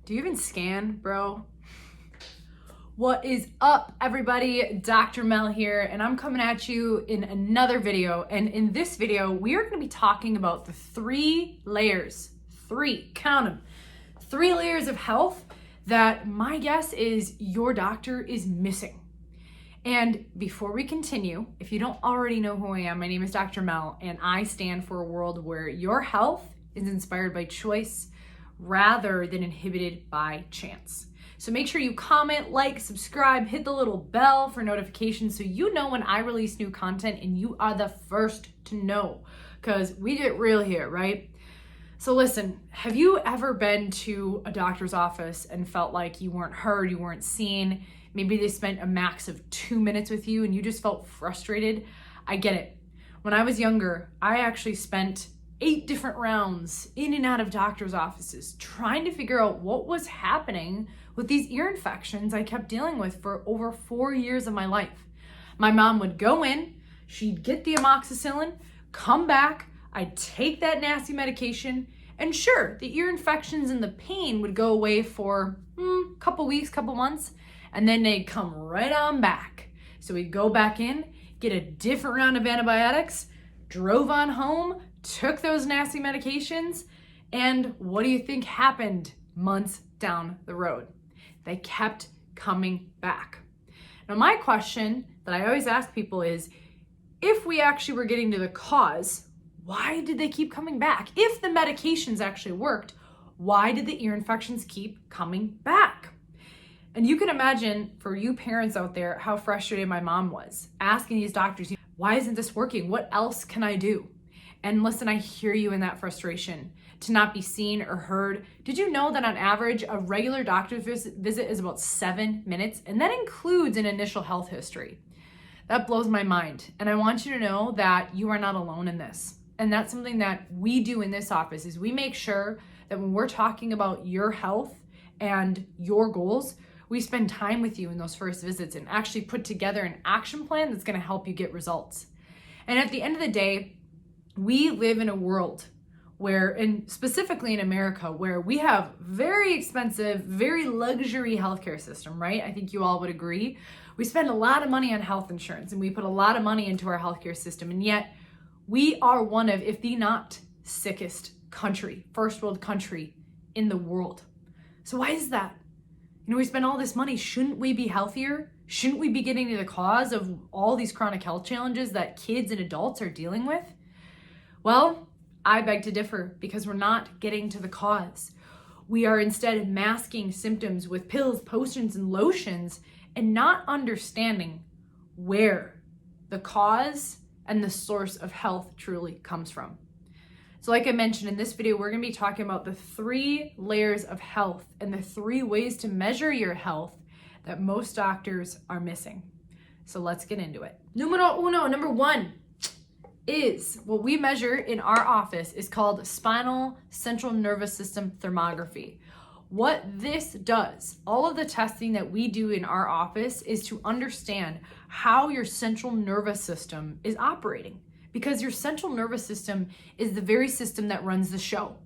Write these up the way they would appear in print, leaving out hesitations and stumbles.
Do you even scan, bro? What is up, everybody? Dr. Mel here, and I'm coming at you in another video. And in this video, we are going to be talking about the three layers, count them, 3 layers of health that my guess is your doctor is missing. And before we continue, if you don't already know who I am, my name is Dr. Mel, and I stand for a world where your health is inspired by choice rather than inhibited by chance. So make sure you comment, like, subscribe, hit the little bell for notifications so you know when I release new content and you are the first to know, because we get real here, right? So listen, have you ever been to a doctor's office and felt like you weren't heard, you weren't seen? Maybe they spent a max of 2 minutes with you and you just felt frustrated. I get it. When I was younger, I actually spent 8 different rounds in and out of doctor's offices trying to figure out what was happening with these ear infections I kept dealing with for over 4 years of my life. My mom would go in, she'd get the amoxicillin, come back, I'd take that nasty medication, and sure, the ear infections and the pain would go away for a couple weeks, couple months, and then they'd come right on back. So we'd go back in, get a different round of antibiotics, drove on home, took those nasty medications, and what do you think happened months down the road? They kept coming back. Now, my question that I always ask people is, if we actually were getting to the cause, why did they keep coming back? If the medications actually worked, why did the ear infections keep coming back? And you can imagine, for you parents out there, how frustrated my mom was, asking these doctors, why isn't this working? What else can I do? And listen, I hear you in that frustration to not be seen or heard. Did you know that on average, a regular doctor's visit is about 7 minutes? And that includes an initial health history. That blows my mind. And I want you to know that you are not alone in this. And that's something that we do in this office, is we make sure that when we're talking about your health and your goals, we spend time with you in those first visits and actually put together an action plan that's going to help you get results. And at the end of the day, we live in a world where, and specifically in America, where we have very expensive, very luxury healthcare system, right? I think you all would agree. We spend a lot of money on health insurance and we put a lot of money into our healthcare system. And yet we are one of, if the not sickest country, first world country in the world. So why is that? You know, we spend all this money. Shouldn't we be healthier? Shouldn't we be getting to the cause of all these chronic health challenges that kids and adults are dealing with? Well, I beg to differ, because we're not getting to the cause. We are instead masking symptoms with pills, potions, and lotions, and not understanding where the cause and the source of health truly comes from. So like I mentioned in this video, we're going to be talking about the 3 layers of health and the 3 ways to measure your health that most doctors are missing. So let's get into it. Number 1 is what we measure in our office is called spinal central nervous system thermography. What this does, all of the testing that we do in our office, is to understand how your central nervous system is operating, because your central nervous system is the very system that runs the show,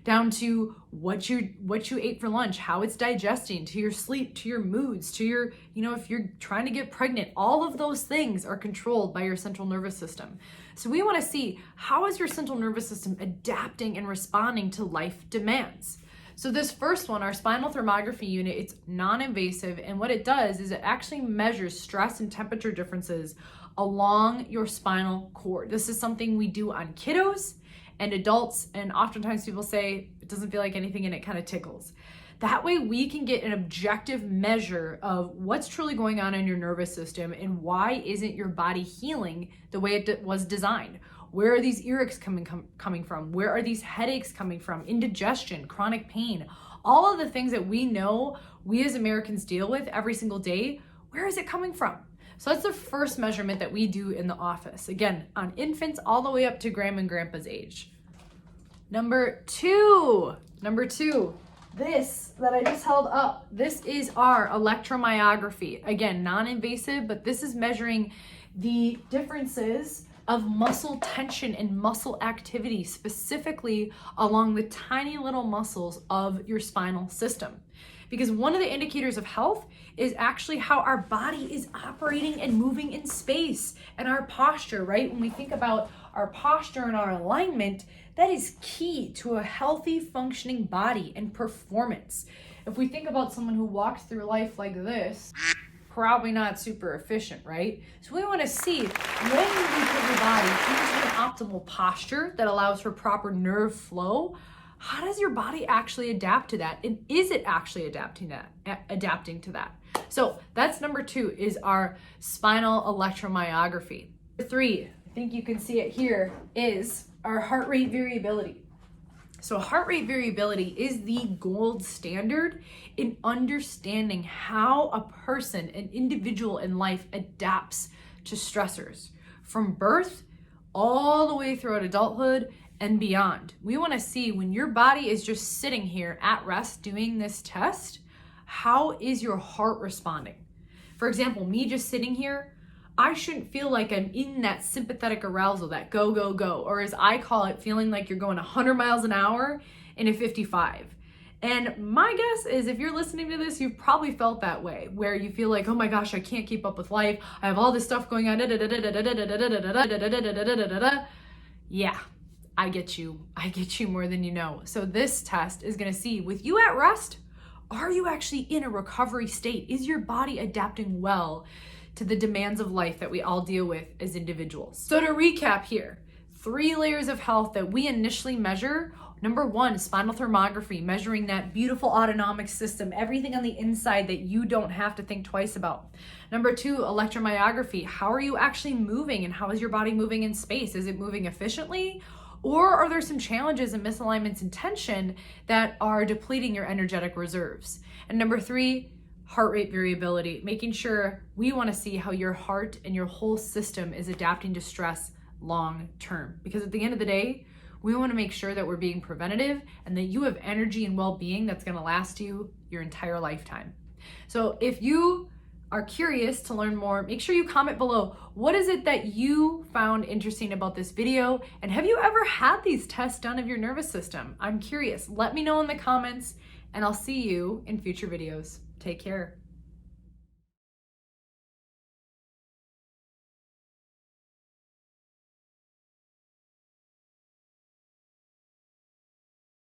down to what you ate for lunch, how it's digesting, to your sleep, to your moods, to your, if you're trying to get pregnant, all of those things are controlled by your central nervous system. So we want to see, how is your central nervous system adapting and responding to life demands? So this first one, our spinal thermography unit, it's non-invasive, and what it does is it actually measures stress and temperature differences along your spinal cord. This is something we do on kiddos and adults, and oftentimes people say it doesn't feel like anything and it kind of tickles. That way we can get an objective measure of what's truly going on in your nervous system and why isn't your body healing the way it was designed. Where are these earaches coming from? Where are these headaches coming from? Indigestion, chronic pain, all of the things that we know we as Americans deal with every single day, where is it coming from? So that's the first measurement that we do in the office. Again, on infants all the way up to grandma and grandpa's age. Number two, this that I just held up, this is our electromyography. Again, non-invasive, but this is measuring the differences of muscle tension and muscle activity, specifically along the tiny little muscles of your spinal system. Because one of the indicators of health is actually how our body is operating and moving in space, and our posture, right? When we think about our posture and our alignment, that is key to a healthy, functioning body and performance. If we think about someone who walks through life like this, probably not super efficient, right? So we want to see, when you put your body into an optimal posture that allows for proper nerve flow, how does your body actually adapt to that? And is it actually adapting to that? So that's number 2, is our spinal electromyography. Number 3, I think you can see it here, is our heart rate variability. So heart rate variability is the gold standard in understanding how a person, an individual in life, adapts to stressors from birth all the way throughout adulthood and beyond. We want to see, when your body is just sitting here at rest doing this test, how is your heart responding? For example, me just sitting here, I shouldn't feel like I'm in that sympathetic arousal, that go, go, go, or as I call it, feeling like you're going 100 miles an hour in a 55. And my guess is, if you're listening to this, you've probably felt that way, where you feel like, oh my gosh, I can't keep up with life. I have all this stuff going on. Yeah, I get you. I get you more than you know. So this test is going to see, with you at rest, are you actually in a recovery state? Is your body adapting well to the demands of life that we all deal with as individuals? So to recap here, 3 layers of health that we initially measure. Number 1, spinal thermography, measuring that beautiful autonomic system, everything on the inside that you don't have to think twice about. Number 2, electromyography. How are you actually moving, and how is your body moving in space? Is it moving efficiently? Or are there some challenges and misalignments and tension that are depleting your energetic reserves? And number 3, heart rate variability, making sure we want to see how your heart and your whole system is adapting to stress long term. Because at the end of the day, we want to make sure that we're being preventative and that you have energy and well-being that's going to last you your entire lifetime. So if you are curious to learn more, make sure you comment below. What is it that you found interesting about this video? And have you ever had these tests done of your nervous system? I'm curious. Let me know in the comments, and I'll see you in future videos. Take care.